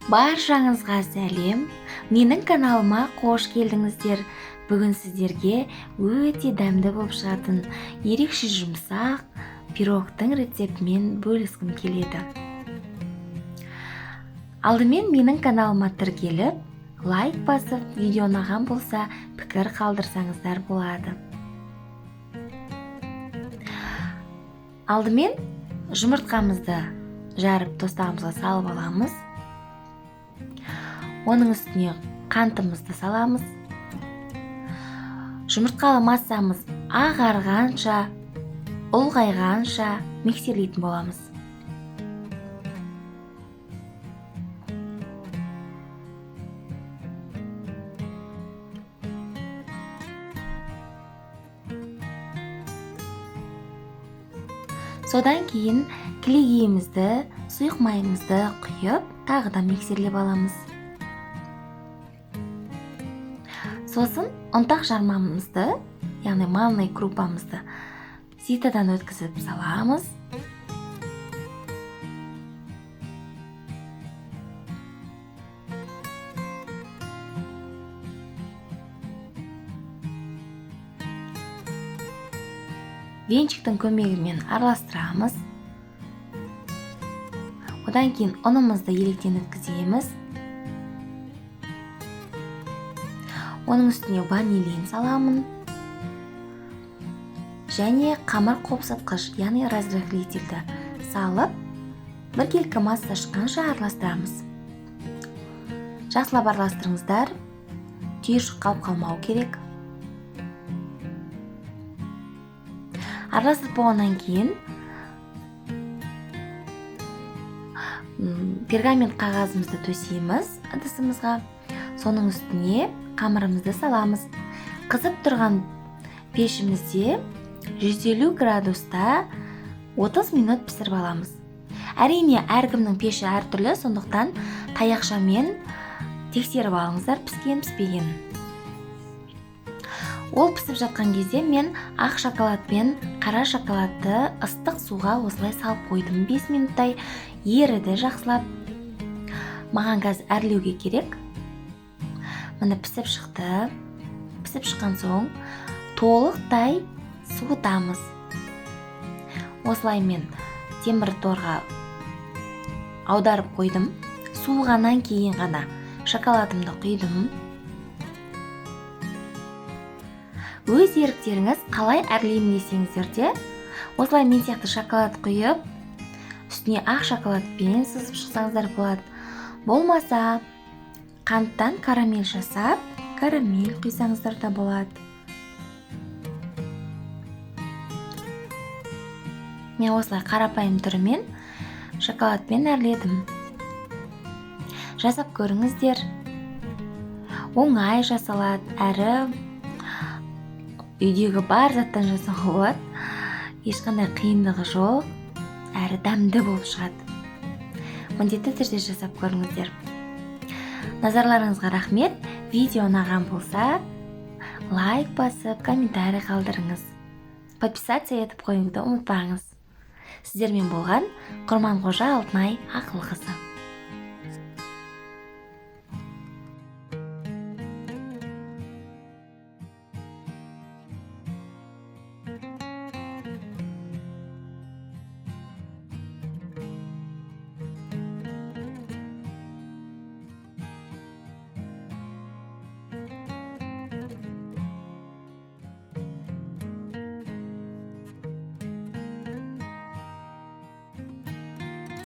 Баршаңызға сәлем. Менің каналыма қош келдіңіздер. Бүгін сіздерге өте дәмді болып шығатын ерекше жұмсақ пирогтың рецептімен бөліскім келеді. Алдымен менің каналыма тіркеліп, лайк басып, видео ұнаған болса, пікір қалдырсаңыздар болады. Алдымен жұмыртқамызды жарып тостағымызға салып аламыз. Оның үстіне қантымызды саламыз. Жұмыртқалы массамыз ағарғанша, ұлғайғанша миксерлейтін боламыз. Содан кейін кілегейімізді, сұйық майымызды құйып, тағы да миксерлеп аламыз. Сосын ұнтақ жармамызды, яғни манный крупамызды ситадан өткізіп саламыз. Венчиктің көмегімен араластырамыз. Одан кейін ұнымызды електен өткіземіз. Оның үстіне ванилин саламын. Және қамыр қопсытқыш, яғни разрыхлительді салып, біркелкі масса шыққанша араластырамыз. Жақсылап араластырыңыздар, түйіршік қалып қалмау керек. Араластырып болғаннан кейін пергамент қағазымызды төсейміз ыдысымызға. Соның үстіне қамырымызды саламыз. Қызып тұрған пешімізде 150 градуста 30 минут пісіріп аламыз. Әрине, әркімнің пеші әртүрлі, сондықтан таяқшамен тексеріп алыңыздар, піскен піспеген. Ол пісіп жатқан кезде мен ақ шоколад пен қара шоколадты ыстық суға осылай салып қойдым. 5 минуттай еріді жақсылап. Маған қазір әрлеуге керек. Міне пісіп шықты. Пісіп шыққан соң толықтай суытамыз. Осылай мен темір торға аударып қойдым. Суығаннан кейін ғана шоколадымды құйдым. Өз еріктеріңіз қалай әрлеймін десеңіздер де, осылай мен сияқты шоколад құйып, үстіне ақ шоколадпен сызып шықсаңыздар болады. Болмаса, қанттан карамель жасап, карамель құйсаңыздар да болады. Мен осылай қарапайым түрімен шоколадпен әрледім. Жасап көріңіздер. Оңай жасалады, әрі үйдегі бар заттан жасауға болады. Ешқандай қиындығы жоқ, әрі дәмді болып шығады. Міндетті түрде жасап көріңіздер. Назарларыңызға рахмет. Видео ұнаған болса, лайк басып, комментарий қалдырыңыз. Подписаться етіп қойыңызды ұмытпаңыз. Сіздермен болған Құрманқожа Алтынай Ақылқызы.